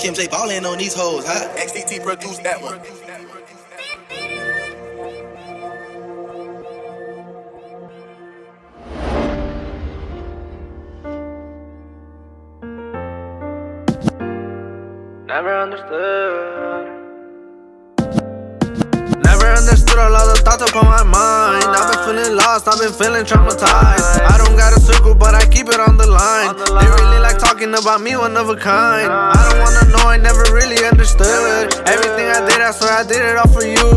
Kim J ballin' on these hoes, huh? XTT produced that one. Never understood. Never understood all of the thoughts upon my mind. I've been feeling lost, I've been feeling traumatized. I don't got a circle, but I keep it on the line. They really like talking about me, one of a kind. I don't wanna know, I never really understood. Everything I did, I swear I did it all for you.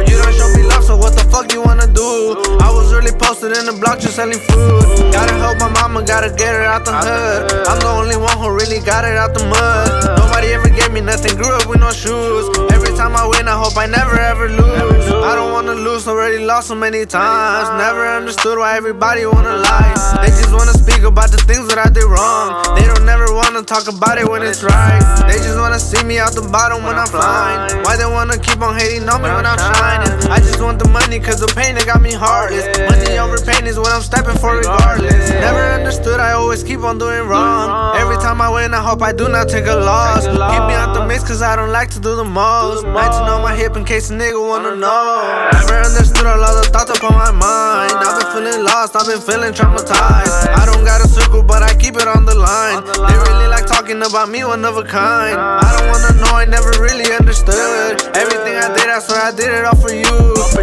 You don't show me love, so what the fuck you wanna do? I was really posted in the block just selling food. Gotta help my mama, gotta get her out the hood. I'm the only one who really got it out the mud. Nobody ever gave me nothing, grew up with no shoes. Every time I win, I hope I never ever lose. I don't wanna lose, already lost so many times. Never understood why everybody wanna lie. They just wanna speak about the things that I did wrong. They don't ever wanna talk about it when it's right. They just wanna see me out the bottom when I'm flying. Why they wanna keep on hating on me when I'm shining? I just want the money cause the pain that got me heartless. Money over pain is what I'm stepping for regardless. Never understood, I always keep on doing wrong. Every time I win, I hope I do not take a loss. Keep me out the mix cause I don't like to do the most. 19 on my hip in case a nigga wanna know. Never understood all of the thoughts upon my mind. I've been feeling lost, I've been feeling traumatized. I don't got a circle, but I keep it on the line. They really like talking about me, one of a kind. I don't wanna know, I never really understood. Everything I did, I swear I did it all for you.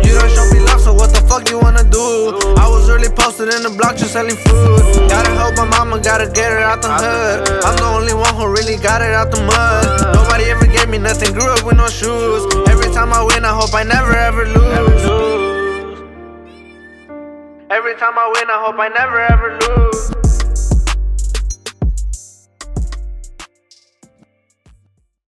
You don't show me love, so what the fuck you wanna do? I was really posted in the block just selling food. Gotta help my mama, gotta get her out the hood. I'm the only one who really got it out the mud. Nobody ever gave me nothing, grew up with no shoes. Every time I win, I hope I never ever lose. Every time I win, I hope I never ever lose.